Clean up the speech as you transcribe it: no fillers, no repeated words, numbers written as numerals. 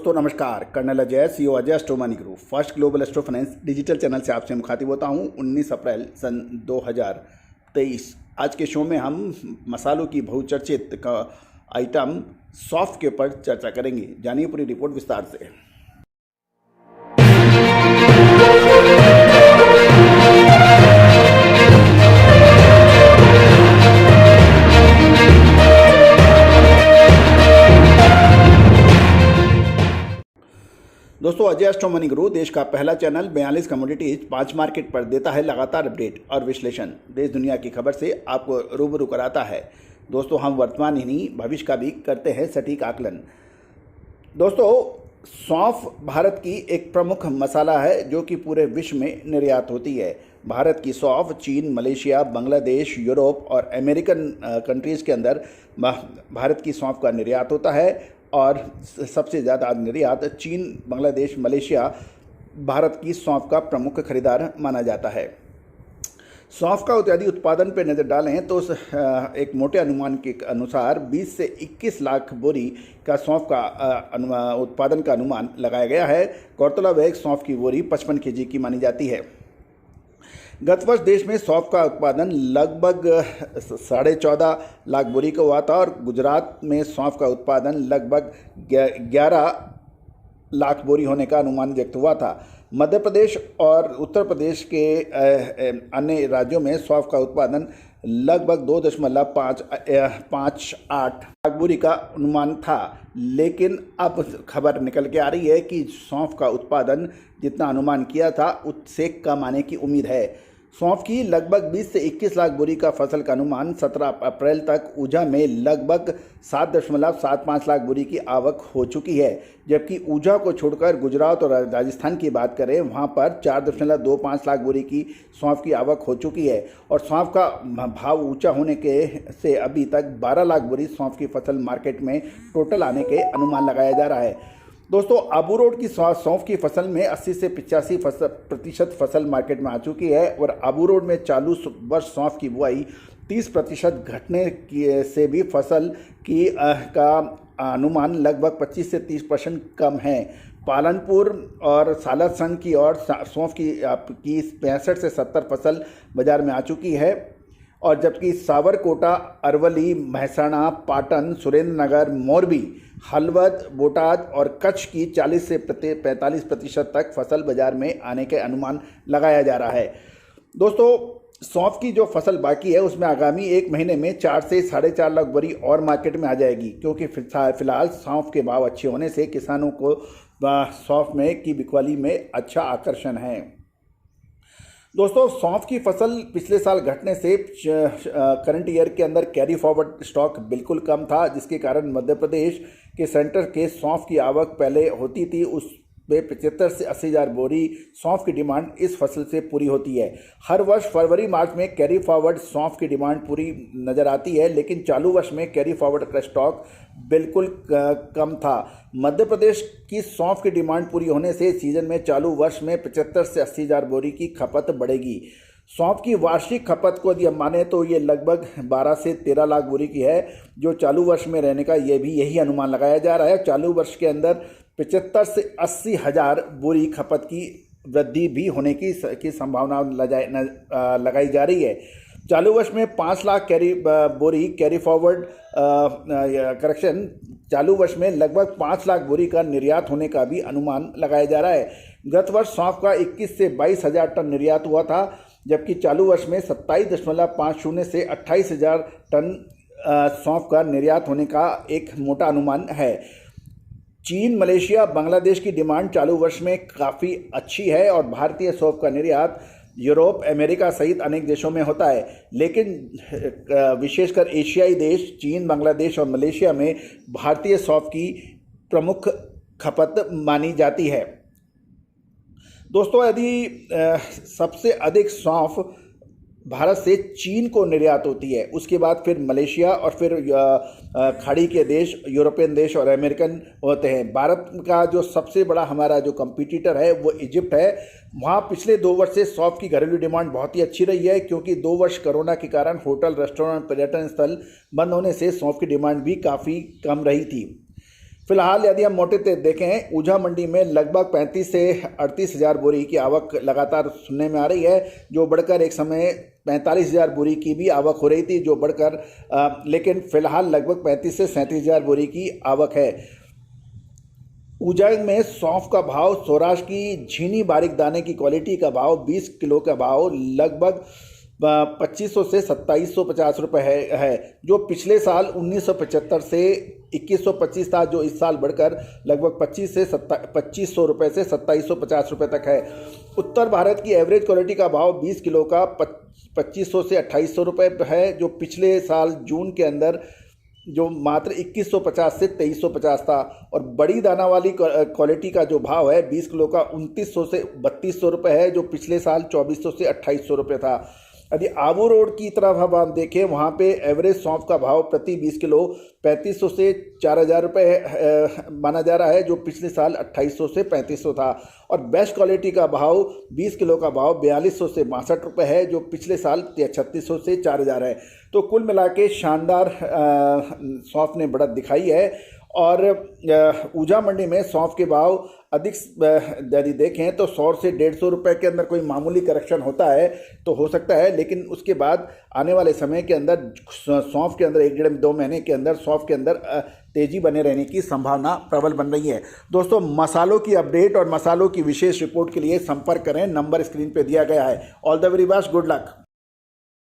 तो नमस्कार, colonel Ajay, CEO Ajay astro money group first global astro finance digital channel से आपसे मुखातिब होता हूं। 19 अप्रैल सन 2023 आज के शो में हम मसालों की बहुचर्चित का आइटम सौंफ के ऊपर चर्चा करेंगे। जानिए पूरी रिपोर्ट विस्तार से। दोस्तों, अजय एस्ट्रो मनी गुरु देश का पहला चैनल 42 कमोडिटीज 5 मार्केट पर देता है लगातार अपडेट और विश्लेषण। देश दुनिया की खबर से आपको रूबरू कराता है। दोस्तों, हम वर्तमान ही नहीं भविष्य का भी करते हैं सटीक आकलन। दोस्तों, सौंफ भारत की एक प्रमुख मसाला है जो कि पूरे विश्व में निर्यात होती है। भारत की सौंफ चीन, मलेशिया, बांग्लादेश, यूरोप और अमेरिकन कंट्रीज़ के अंदर भारत की सौंफ का निर्यात होता है और सबसे ज़्यादा निर्यात चीन, बांग्लादेश, मलेशिया भारत की सौंफ का प्रमुख खरीदार माना जाता है। सौंफ का इत्यादि उत्पादन पर नज़र डालें तो एक मोटे अनुमान के अनुसार 20 से 21 लाख बोरी का सौंफ का उत्पादन का अनुमान लगाया गया है। गौरतलब है सौंफ की बोरी 55 केजी की मानी जाती है। गत वर्ष देश में सौंफ का उत्पादन लगभग 14.5 लाख बोरी का हुआ था और गुजरात में सौंफ का उत्पादन लगभग 11 लाख बोरी होने का अनुमान व्यक्त हुआ था। मध्य प्रदेश और उत्तर प्रदेश के अन्य राज्यों में सौंफ का उत्पादन लगभग 2.58 लाख बोरी का अनुमान था, लेकिन अब खबर निकल के आ रही है कि सौंफ का उत्पादन जितना अनुमान किया था उससे कम आने की उम्मीद है। सौंफ की लगभग 20 से 21 लाख बोरी का फसल का अनुमान 17 अप्रैल तक ऊझा में लगभग 7.75 लाख बोरी की आवक हो चुकी है, जबकि ऊझा को छोड़कर गुजरात और राजस्थान की बात करें वहां पर 4.25 लाख बोरी की सौंफ की आवक हो चुकी है और सौंफ का भाव ऊंचा होने के से अभी तक 12 लाख बोरी सौंफ की फसल मार्केट में टोटल आने के अनुमान लगाया जा रहा है। दोस्तों, आबू रोड की सौंफ की फसल में 80 से 85% फसल मार्केट में आ चुकी है और आबू रोड में चालू वर्ष सौंफ की बुआई 30% घटने से भी फसल की का अनुमान लगभग 25 से 30% कम है। पालनपुर और सालर संघ की ओर सौंफ की 65 से 70 फसल बाजार में आ चुकी है और जबकि सावरकोटा, अरवली, महसाणा, पाटन, सुरेंद्रनगर, मोरबी, हलवद, बोटाद और कच्छ की 40 से 45% तक फसल बाजार में आने के अनुमान लगाया जा रहा है। दोस्तों, सौंफ की जो फसल बाकी है उसमें आगामी 1 महीने में 4 से 4.5 लाख बोरी और मार्केट में आ जाएगी, क्योंकि फिलहाल सौंफ के भाव अच्छे होने से किसानों को सौंफ में की बिकवाली में अच्छा आकर्षण है। दोस्तों, सौंफ की फसल पिछले साल घटने से करंट ईयर के अंदर कैरी फॉरवर्ड स्टॉक बिल्कुल कम था, जिसके कारण मध्य प्रदेश के सेंटर के सौंफ की आवक पहले होती थी उस पे 75 से 80 हज़ार बोरी सौंफ की डिमांड इस फसल से पूरी होती है। हर वर्ष फरवरी मार्च में कैरी फॉरवर्ड सौंफ की डिमांड पूरी नज़र आती है, लेकिन चालू वर्ष में कैरी फॉरवर्ड का स्टॉक बिल्कुल कम था। मध्य प्रदेश की सौंफ की डिमांड पूरी होने से सीजन में चालू वर्ष में 75 से 80 हज़ार बोरी की खपत बढ़ेगी। सौंफ की वार्षिक खपत को यदि हम माने तो ये लगभग 12 से 13 लाख बोरी की है, जो चालू वर्ष में रहने का यही अनुमान लगाया जा रहा है। चालू वर्ष के अंदर 75 से 80 हज़ार बोरी खपत की वृद्धि भी होने की संभावना लगाई जा रही है। चालू वर्ष में 5 लाख बोरी कैरी फॉरवर्ड करेक्शन चालू वर्ष में लगभग 5 लाख बोरी का निर्यात होने का भी अनुमान लगाया जा रहा है। गत वर्ष सौंफ का 21 से 22 हज़ार टन निर्यात हुआ था, जबकि चालू वर्ष में 27.50 से 28 हज़ार टन सौंफ का निर्यात होने का एक मोटा अनुमान है। चीन, मलेशिया, बांग्लादेश की डिमांड चालू वर्ष में काफ़ी अच्छी है और भारतीय सौंफ का निर्यात यूरोप, अमेरिका सहित अनेक देशों में होता है, लेकिन विशेषकर एशियाई देश चीन, बांग्लादेश और मलेशिया में भारतीय सौंफ की प्रमुख खपत मानी जाती है। दोस्तों, यदि सबसे अधिक सौंफ भारत से चीन को निर्यात होती है, उसके बाद फिर मलेशिया और फिर खाड़ी के देश, यूरोपियन देश और अमेरिकन होते हैं। भारत का जो सबसे बड़ा हमारा जो कंपटीटर है वो इजिप्ट है। वहाँ पिछले 2 वर्ष से सौंफ की घरेलू डिमांड बहुत ही अच्छी रही है, क्योंकि 2 वर्ष कोरोना के कारण होटल, रेस्टोरेंट, पर्यटन स्थल बंद होने से सौंफ की डिमांड भी काफ़ी कम रही थी। फिलहाल यदि हम मोटे तौर देखें, ऊझा मंडी में लगभग 35 से 38 हज़ार बोरी की आवक लगातार सुनने में आ रही है, जो बढ़कर एक समय 45 हज़ार बोरी की भी आवक हो रही थी, जो बढ़कर लेकिन फिलहाल लगभग 35 से 37 हज़ार बोरी की आवक है। ऊझा में सौंफ का भाव, सौराष्ट्र की झीनी बारीक दाने की क्वालिटी का भाव 20 किलो का भाव लगभग 2500 से 2750 रुपये है, जो पिछले साल 1975 से 2125 था, जो इस साल बढ़कर लगभग 2500 रुपये से 2750 रुपये तक है। उत्तर भारत की एवरेज क्वालिटी का भाव 20 किलो का 2500 से 2800 रुपये है, जो पिछले साल जून के अंदर जो मात्र 2150 से 2350 था। और बड़ी दाना वाली क्वालिटी का जो भाव है 20 किलो का 2900 से 3200 रुपये है, जो पिछले साल 2400 से 2800 रुपये था। यदि आबू रोड की तरफ अब हम देखें, वहाँ पे एवरेज सौंफ का भाव प्रति 20 किलो 3500 से 4000 रुपये माना जा रहा है, जो पिछले साल 2800 से 3500 था। और बेस्ट क्वालिटी का भाव 20 किलो का भाव 4200 से 62 रुपये है, जो पिछले साल 3600 से 4000 है। तो कुल मिला के शानदार सौंफ ने बढ़त दिखाई है। और ऊझा मंडी में सौंफ के भाव अधिक यदि देखें तो 100 से 150 रुपये के अंदर कोई मामूली करेक्शन होता है तो हो सकता है, लेकिन उसके बाद आने वाले समय के अंदर सौंफ के अंदर 1-1.5-2 महीने के अंदर सौंफ के अंदर तेज़ी बने रहने की संभावना प्रबल बन रही है। दोस्तों, मसालों की अपडेट और मसालों की विशेष रिपोर्ट के लिए संपर्क करें, नंबर स्क्रीन पर दिया गया है। All the very best, good luck.